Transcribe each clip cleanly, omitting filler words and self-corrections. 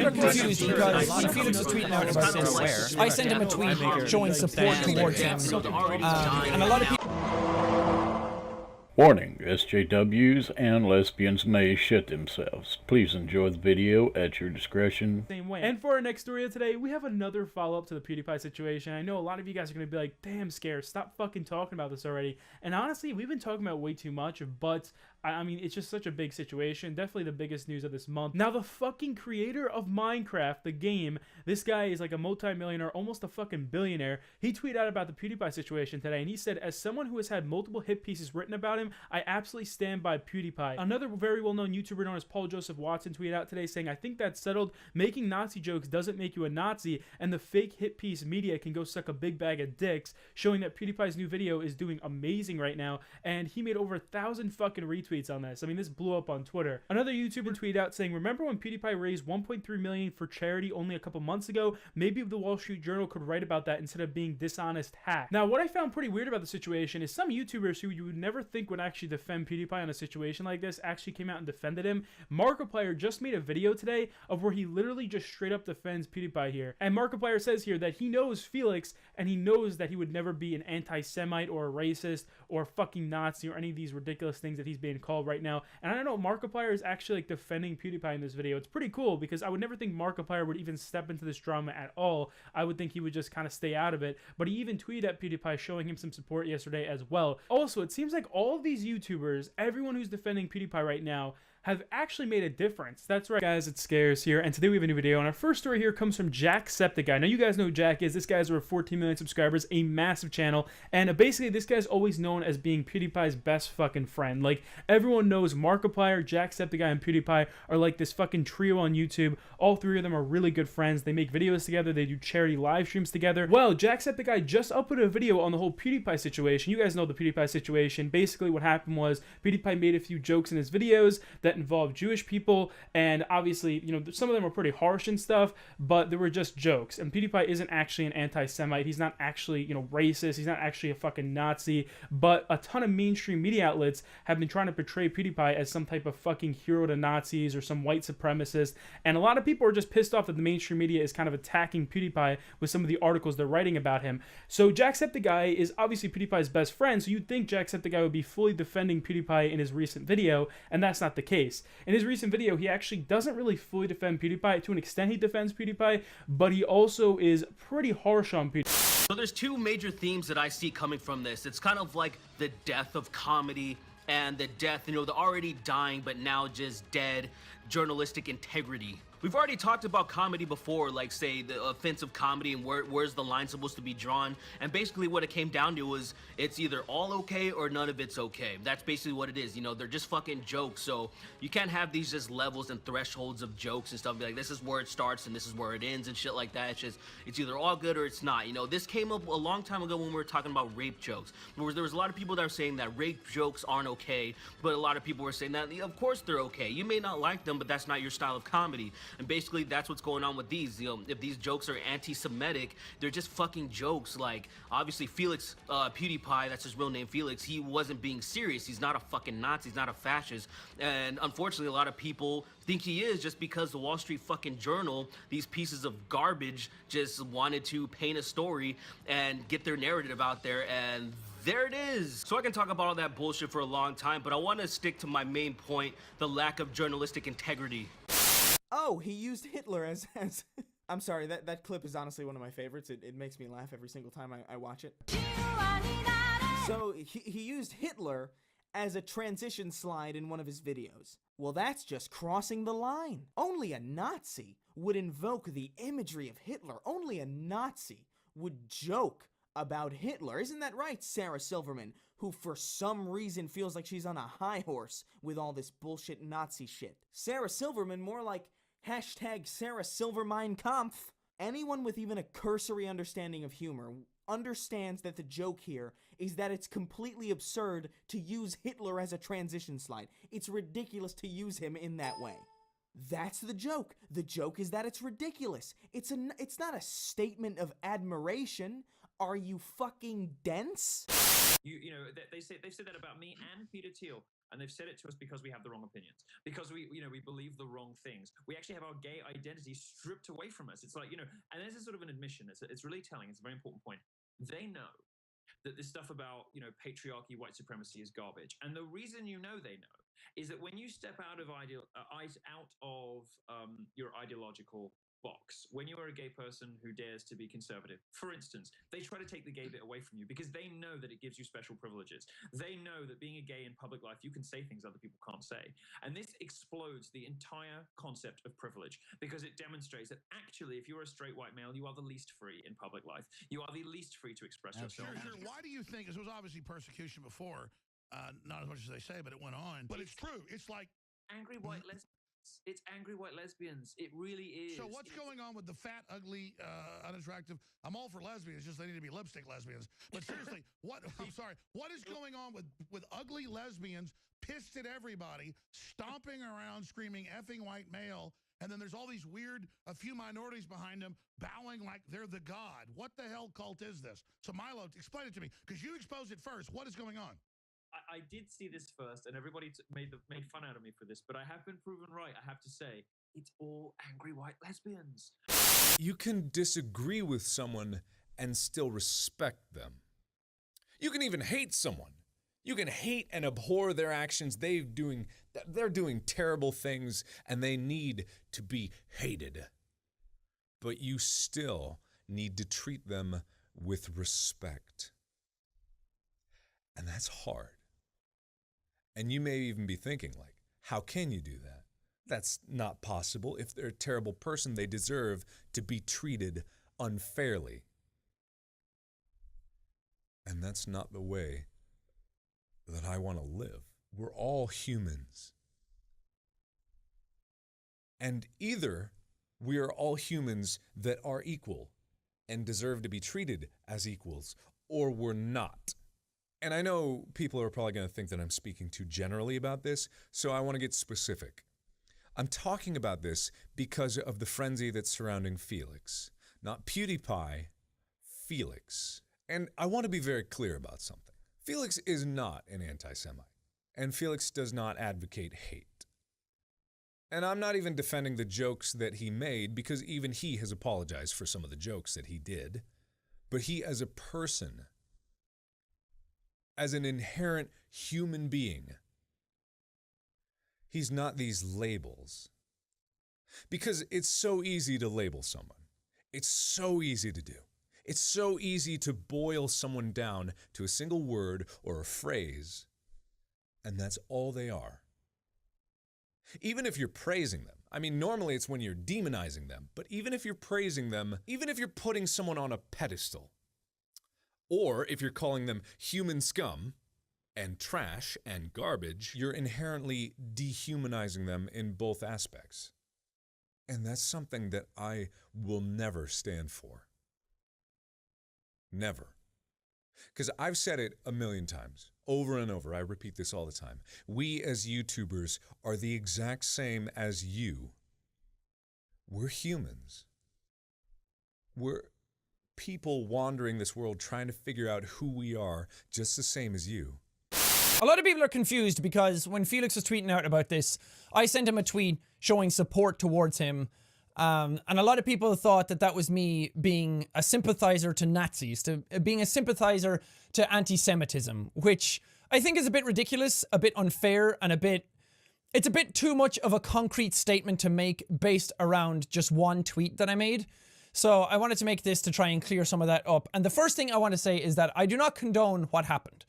I'm confused because see Felix is tweeting out about this. I sent him a tweet showing support towards him, and a lot of people. Warning, SJWs and lesbians may shit themselves. Please enjoy the video at your discretion. Same way. And for our next story of today, we have another follow-up to the PewDiePie situation. I know a lot of you guys are going to be like, damn, Scare, stop fucking talking about this already. And honestly, we've been talking about way too much, but I mean, it's just such a big situation. Definitely the biggest news of this month. Now, the fucking creator of Minecraft, the game, this guy is like a multi-millionaire, almost a fucking billionaire. He tweeted out about the PewDiePie situation today, and he said, as someone who has had multiple hit pieces written about him, I absolutely stand by PewDiePie. Another very well-known YouTuber known as Paul Joseph Watson tweeted out today saying, I think that's settled. Making Nazi jokes doesn't make you a Nazi, and the fake hit piece media can go suck a big bag of dicks, showing that PewDiePie's new video is doing amazing right now, and he made over 1,000 fucking retweets on this. I mean, this blew up on Twitter. Another YouTuber tweeted out saying, remember when PewDiePie raised $1.3 million for charity only a couple months ago? Maybe the Wall Street Journal could write about that instead of being dishonest hack. Now, what I found pretty weird about the situation is some YouTubers who you would never think would actually defend PewDiePie on a situation like this actually came out and defended him. Markiplier just made a video today of where he literally just straight up defends PewDiePie here. And Markiplier says here that he knows Felix and he knows that he would never be an anti-Semite or a racist or a fucking Nazi or any of these ridiculous things that he's being called right now. And I don't know, Markiplier is actually like defending PewDiePie in this video. It's pretty cool because I would never think Markiplier would even step into this drama at all. I would think he would just kind of stay out of it. But he even tweeted at PewDiePie showing him some support yesterday as well. Also, it seems like all of these YouTubers, everyone who's defending PewDiePie right now, have actually made a difference. That's right, guys, it's Scares here, and today we have a new video, and our first story here comes from Jacksepticeye. Now, you guys know who Jack is. This guy's over 14 million subscribers, a massive channel, and basically, this guy's always known as being PewDiePie's best fucking friend. Like, everyone knows Markiplier, Jacksepticeye, and PewDiePie are like this fucking trio on YouTube. All three of them are really good friends. They make videos together. They do charity live streams together. Well, Jacksepticeye just uploaded a video on the whole PewDiePie situation. You guys know the PewDiePie situation. Basically, what happened was PewDiePie made a few jokes in his videos that involved Jewish people, and obviously, you know, some of them were pretty harsh and stuff, but they were just jokes. And PewDiePie isn't actually an anti-Semite. He's not actually, you know, racist. He's not actually a fucking Nazi, but a ton of mainstream media outlets have been trying to portray PewDiePie as some type of fucking hero to Nazis or some white supremacist, and a lot of people are just pissed off that the mainstream media is kind of attacking PewDiePie with some of the articles they're writing about him. So Jacksepticeye is obviously PewDiePie's best friend, so you'd think Jacksepticeye would be fully defending PewDiePie in his recent video, and that's not the case. In his recent video, he actually doesn't really fully defend PewDiePie. To an extent, he defends PewDiePie, but he also is pretty harsh on PewDiePie. So there's two major themes that I see coming from this. It's kind of like the death of comedy and the death, you know, the already dying but now just dead journalistic integrity. We've already talked about comedy before, like say the offensive comedy and where's the line supposed to be drawn, and basically what it came down to was it's either all okay or none of it's okay. That's basically what it is. You know, they're just fucking jokes, so you can't have these just levels and thresholds of jokes and stuff. Be like, this is where it starts and this is where it ends and shit like that. It's just, it's either all good or it's not. You know, this came up a long time ago when we were talking about rape jokes. There was a lot of people that were saying that rape jokes aren't okay, but a lot of people were saying that of course they're okay. You may not like them, but that's not your style of comedy. And basically that's what's going on with these. You know, if these jokes are anti-Semitic, they're just fucking jokes. Like, obviously Felix, PewDiePie, that's his real name, Felix, he wasn't being serious. He's not a fucking Nazi, he's not a fascist. And unfortunately, a lot of people think he is just because the Wall Street fucking Journal, these pieces of garbage, just wanted to paint a story and get their narrative out there, and there it is. So I can talk about all that bullshit for a long time, but I want to stick to my main point, the lack of journalistic integrity. Oh, he used Hitler as I'm sorry, that clip is honestly one of my favorites. It makes me laugh every single time I watch it. So he used Hitler as a transition slide in one of his videos. Well, that's just crossing the line. Only a Nazi would invoke the imagery of Hitler. Only a Nazi would joke about Hitler. Isn't that right, Sarah Silverman, who for some reason feels like she's on a high horse with all this bullshit Nazi shit? Sarah Silverman, more like hashtag Sarah Silvermine Kampf. Anyone with even a cursory understanding of humor understands that the joke here is that it's completely absurd to use Hitler as a transition slide. It's ridiculous to use him in that way. That's the joke. The joke is that it's ridiculous. It's not a statement of admiration. Are you fucking dense? You know, they've said that about me and Peter Thiel. And they've said it to us because we have the wrong opinions, because we believe the wrong things. We actually have our gay identity stripped away from us. It's like, and this is sort of an admission. It's really telling. It's a very important point. They know that this stuff about, patriarchy, white supremacy is garbage. And the reason they know is that when you step out of your ideological box, when you are a gay person who dares to be conservative, for instance, they try to take the gay bit away from you because they know that it gives you special privileges. They know that being a gay in public life, you can say things other people can't say. And this explodes the entire concept of privilege because it demonstrates that actually, if you're a straight white male, you are the least free in public life. You are the least free to express yourself. Sure. Why do you think, this was obviously persecution before, not as much as they say, but it went on. But it's true. It's like angry white lesbians. It's angry white lesbians. It really is. So what's going on with the fat, ugly, unattractive? I'm all for lesbians. Just they need to be lipstick lesbians. But seriously, what is going on with ugly lesbians pissed at everybody, stomping around, screaming effing white male, and then there's all these weird, a few minorities behind them bowing like they're the god? What the hell cult is this? So Milo, explain it to me, because you exposed it first. What is going on? I did see this first, and everybody made fun out of me for this, but I have been proven right, I have to say. It's all angry white lesbians. You can disagree with someone and still respect them. You can even hate someone. You can hate and abhor their actions. They're doing terrible things, and they need to be hated. But you still need to treat them with respect. And that's hard. And you may even be thinking, like, how can you do that? That's not possible. If they're a terrible person, they deserve to be treated unfairly. And that's not the way that I want to live. We're all humans. And either we are all humans that are equal and deserve to be treated as equals, or we're not. And I know people are probably going to think that I'm speaking too generally about this, so I want to get specific. I'm talking about this because of the frenzy that's surrounding Felix. Not Pewdiepie, Felix. And I want to be very clear about something. Felix is not an anti-Semite, and Felix does not advocate hate. And I'm not even defending the jokes that he made, because even he has apologized for some of the jokes that he did. But he, as a person, as an inherent human being, he's not these labels. Because it's so easy to label someone. It's so easy to do. It's so easy to boil someone down to a single word or a phrase, and that's all they are. Even if you're praising them. I mean, normally it's when you're demonizing them, but even if you're praising them, even if you're putting someone on a pedestal, or if you're calling them human scum and trash and garbage, you're inherently dehumanizing them in both aspects. And that's something that I will never stand for. Never. Because I've said it a million times, over and over. I repeat this all the time. We as YouTubers are the exact same as you. We're humans. We're people wandering this world trying to figure out who we are, just the same as you. A lot of people are confused because when Felix was tweeting out about this, I sent him a tweet showing support towards him. And a lot of people thought that that was me being a sympathizer to Nazis, to being a sympathizer to anti-Semitism, which I think is a bit ridiculous, a bit unfair, and it's a bit too much of a concrete statement to make based around just one tweet that I made. So I wanted to make this to try and clear some of that up. And the first thing I want to say is that I do not condone what happened.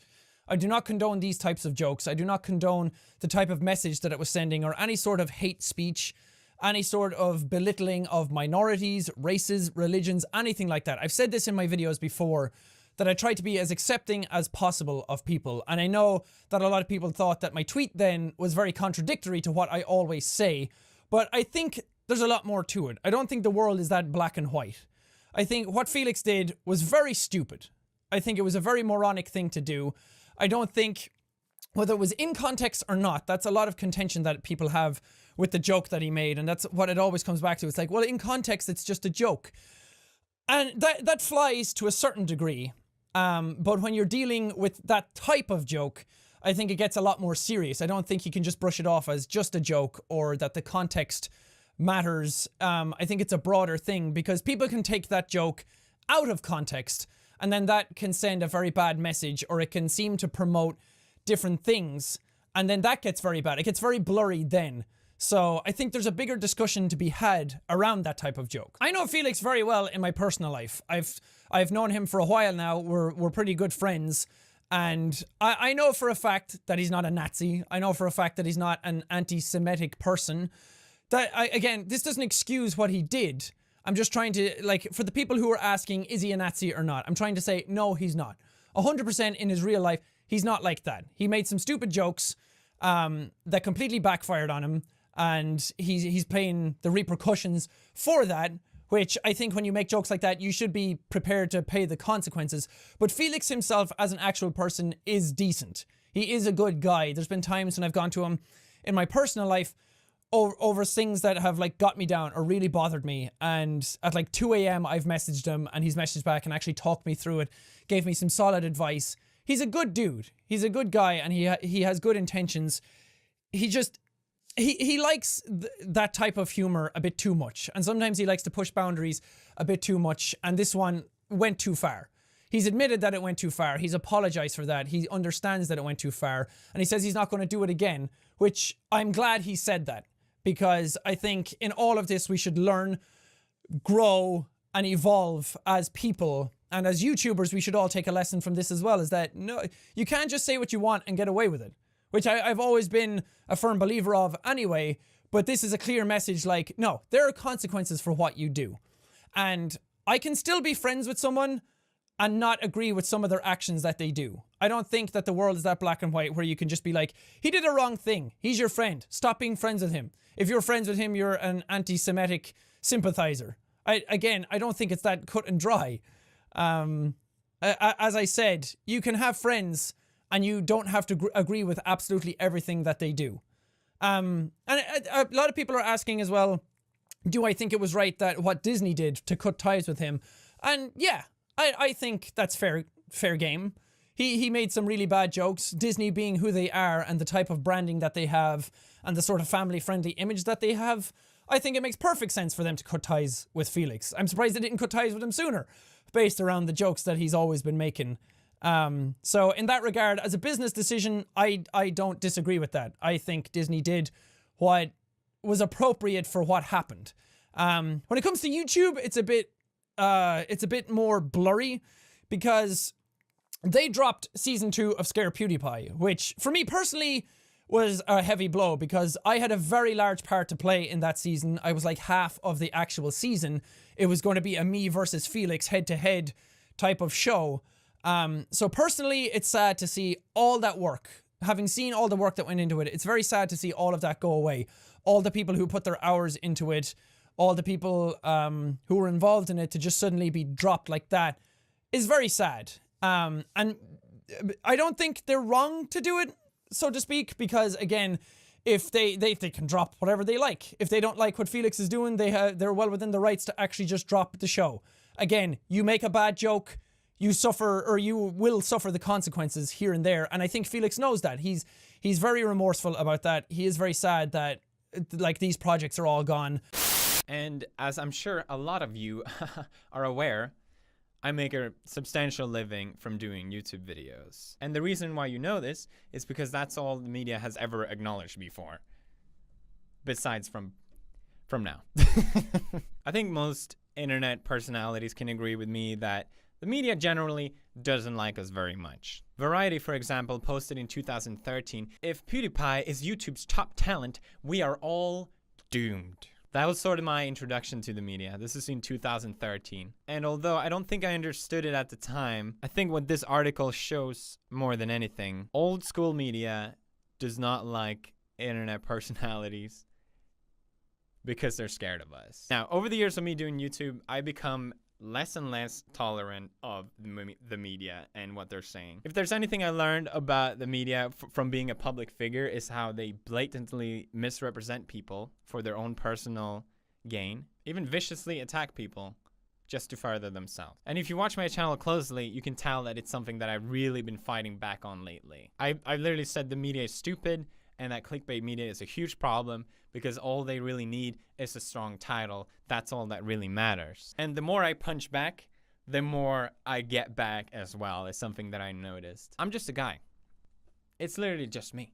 I do not condone these types of jokes. I do not condone the type of message that it was sending or any sort of hate speech, any sort of belittling of minorities, races, religions, anything like that. I've said this in my videos before, that I try to be as accepting as possible of people. And I know that a lot of people thought that my tweet then was very contradictory to what I always say, but I think there's a lot more to it. I don't think the world is that black and white. I think what Felix did was very stupid. I think it was a very moronic thing to do. I don't think, whether it was in context or not, that's a lot of contention that people have with the joke that he made, and that's what it always comes back to. It's like, well, in context, it's just a joke. And that flies to a certain degree, but when you're dealing with that type of joke, I think it gets a lot more serious. I don't think you can just brush it off as just a joke or that the context matters. I think it's a broader thing because people can take that joke out of context and then that can send a very bad message, or it can seem to promote different things, and then that gets very bad. It gets very blurry then. So I think there's a bigger discussion to be had around that type of joke. I know Felix very well in my personal life. I've known him for a while now. We're pretty good friends. And I know for a fact that he's not a Nazi. I know for a fact that he's not an anti-Semitic person. Again, this doesn't excuse what he did. I'm just trying to, like, for the people who are asking, is he a Nazi or not? I'm trying to say, no, he's not. 100% in his real life, he's not like that. He made some stupid jokes that completely backfired on him. And he's paying the repercussions for that, which I think when you make jokes like that, you should be prepared to pay the consequences. But Felix himself as an actual person is decent. He is a good guy. There's been times when I've gone to him in my personal life over things that have like got me down or really bothered me. And at like 2 a.m. I've messaged him and he's messaged back and actually talked me through it, gave me some solid advice. He's a good dude. He's a good guy and he has good intentions. He likes that type of humor a bit too much. And sometimes he likes to push boundaries a bit too much. And this one went too far. He's admitted that it went too far. He's apologized for that. He understands that it went too far. And he says he's not going to do it again, which I'm glad he said that. Because I think in all of this, we should learn, grow, and evolve as people. And as YouTubers, we should all take a lesson from this as well, is that no, you can't just say what you want and get away with it. Which I've always been a firm believer of anyway, but this is a clear message like, no, there are consequences for what you do. And I can still be friends with someone and not agree with some of their actions that they do. I don't think that the world is that black and white where you can just be like, he did a wrong thing. He's your friend. Stop being friends with him. If you're friends with him, you're an anti-Semitic sympathizer. I don't think it's that cut and dry. As I said, you can have friends and you don't have to agree with absolutely everything that they do. And a lot of people are asking as well, do I think it was right that what Disney did to cut ties with him? And yeah, I think that's fair game. He made some really bad jokes. Disney being who they are and the type of branding that they have and the sort of family-friendly image that they have, I think it makes perfect sense for them to cut ties with Felix. I'm surprised they didn't cut ties with him sooner, based around the jokes that he's always been making. So in that regard, as a business decision, I don't disagree with that. I think Disney did what was appropriate for what happened. When it comes to YouTube, it's a bit more blurry because they dropped season 2 of Scare Pewdiepie, which for me personally was a heavy blow because I had a very large part to play in that season. I was like half of the actual season. It was going to be a me versus Felix head-to-head type of show. So personally, it's sad to see all that work. Having seen all the work that went into it, it's very sad to see all of that go away. All the people who put their hours into it, all the people who were involved in it to just suddenly be dropped like that is very sad. And I don't think they're wrong to do it, so to speak, because again, if they can drop whatever they like. If they don't like what Felix is doing, they're well within the rights to actually just drop the show. Again, you make a bad joke, you suffer, or you will suffer the consequences here and there. And I think Felix knows that. He's very remorseful about that. He is very sad that like these projects are all gone. And as I'm sure a lot of you are aware, I make a substantial living from doing YouTube videos. And the reason why you know this is because that's all the media has ever acknowledged before. Besides from now. I think most internet personalities can agree with me that the media generally doesn't like us very much. Variety, for example, posted in 2013, "If PewDiePie is YouTube's top talent, we are all doomed." That was sort of my introduction to the media. This is in 2013. And although I don't think I understood it at the time, I think what this article shows more than anything, old school media does not like internet personalities because they're scared of us. Now, over the years of me doing YouTube, I become less and less tolerant of the media and what they're saying. If there's anything I learned about the media from being a public figure is how they blatantly misrepresent people for their own personal gain, even viciously attack people just to further themselves. And if you watch my channel closely, you can tell that it's something that I've really been fighting back on lately. I literally said the media is stupid and that clickbait media is a huge problem because all they really need is a strong title. That's all that really matters. And the more I punch back, the more I get back as well. It's something that I noticed. I'm just a guy. It's literally just me.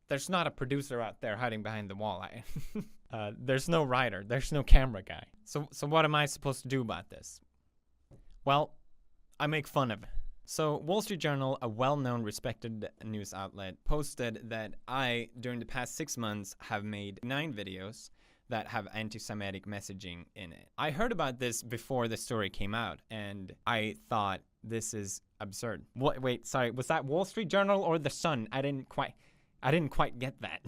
There's not a producer out there hiding behind the wall. There's no writer. There's no camera guy. So what am I supposed to do about this? Well, I make fun of it. So Wall Street Journal, a well-known, respected news outlet, posted that I, during the past 6 months, have made 9 videos that have anti-Semitic messaging in it. I heard about this before the story came out, and I thought, this is absurd. What? Wait, sorry, was that Wall Street Journal or The Sun? I didn't quite get that.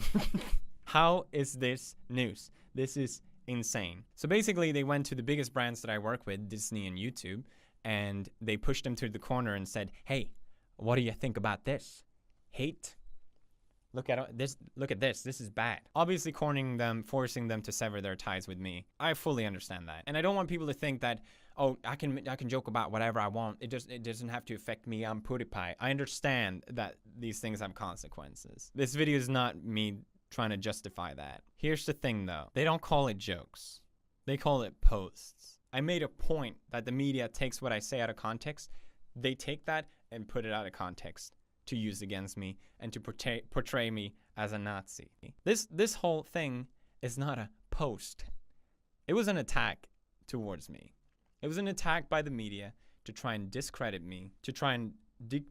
How is this news? This is insane. So basically, they went to the biggest brands that I work with, Disney and YouTube, and they pushed them to the corner and said, hey, what do you think about this? Hate? Look at this. Look at this. This is bad. Obviously cornering them, forcing them to sever their ties with me. I fully understand that. And I don't want people to think that, oh, I can joke about whatever I want. It doesn't have to affect me. I'm Pewdiepie. I understand that these things have consequences. This video is not me trying to justify that. Here's the thing though. They don't call it jokes. They call it posts. I made a point that the media takes what I say out of context. They take that and put it out of context to use against me and to portray me as a Nazi. This whole thing is not a post. It was an attack towards me. It was an attack by the media to try and discredit me, to try and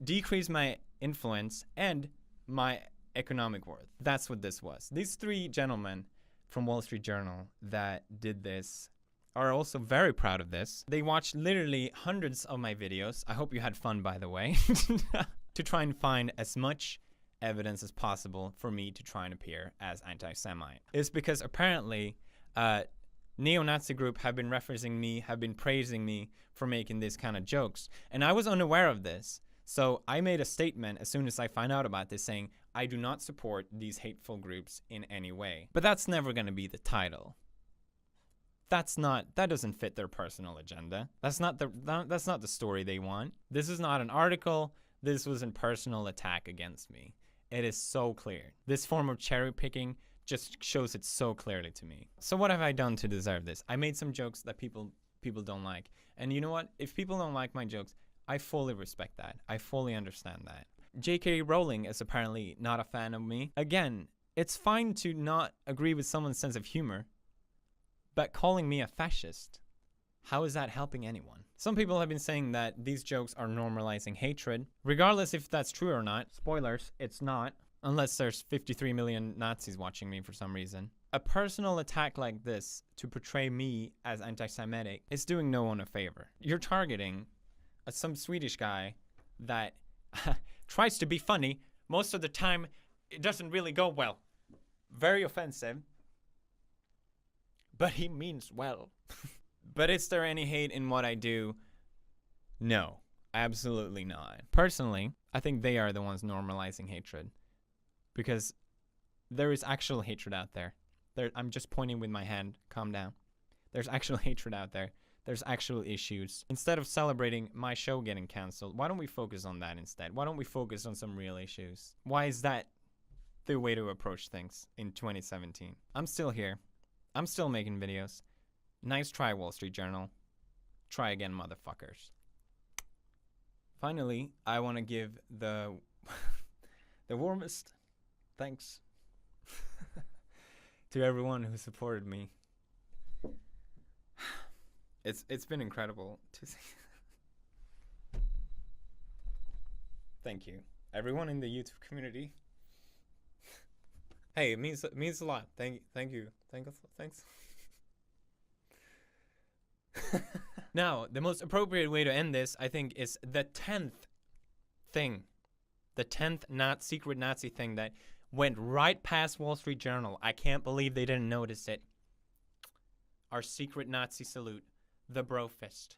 decrease my influence and my economic worth. That's what this was. These 3 gentlemen from Wall Street Journal that did this are also very proud of this. They watched literally hundreds of my videos. I hope you had fun, by the way. To try and find as much evidence as possible for me to try and appear as anti-Semite. It's because apparently neo-Nazi group have been referencing me, have been praising me for making this kind of jokes. And I was unaware of this. So I made a statement as soon as I found out about this saying, I do not support these hateful groups in any way. But that's never going to be the title. That doesn't fit their personal agenda. That's not the story they want. This is not an article. This was a personal attack against me. It is so clear. This form of cherry picking just shows it so clearly to me. So what have I done to deserve this? I made some jokes that people don't like. And you know what? If people don't like my jokes, I fully respect that. I fully understand that. J.K. Rowling is apparently not a fan of me. Again, it's fine to not agree with someone's sense of humor, but calling me a fascist, how is that helping anyone? Some people have been saying that these jokes are normalizing hatred. Regardless if that's true or not, spoilers, it's not. Unless there's 53 million Nazis watching me for some reason. A personal attack like this to portray me as anti-Semitic is doing no one a favor. You're targeting some Swedish guy that tries to be funny. Most of the time, it doesn't really go well. Very offensive. But he means well. But is there any hate in what I do? No, absolutely not. Personally, I think they are the ones normalizing hatred. Because there is actual hatred out there. I'm just pointing with my hand. Calm down. There's actual hatred out there. There's actual issues. Instead of celebrating my show getting canceled, why don't we focus on that instead? Why don't we focus on some real issues? Why is that the way to approach things in 2017? I'm still here. I'm still making videos. Nice try, Wall Street Journal. Try again, motherfuckers. Finally, I want to give the warmest thanks to everyone who supported me. It's been incredible to see. Thank you, everyone in the YouTube community. Hey, it means a lot. Thank you. Thanks. Now, the most appropriate way to end this, I think, is the 10th thing. The 10th secret Nazi thing that went right past Wall Street Journal. I can't believe they didn't notice it. Our secret Nazi salute, the bro fist.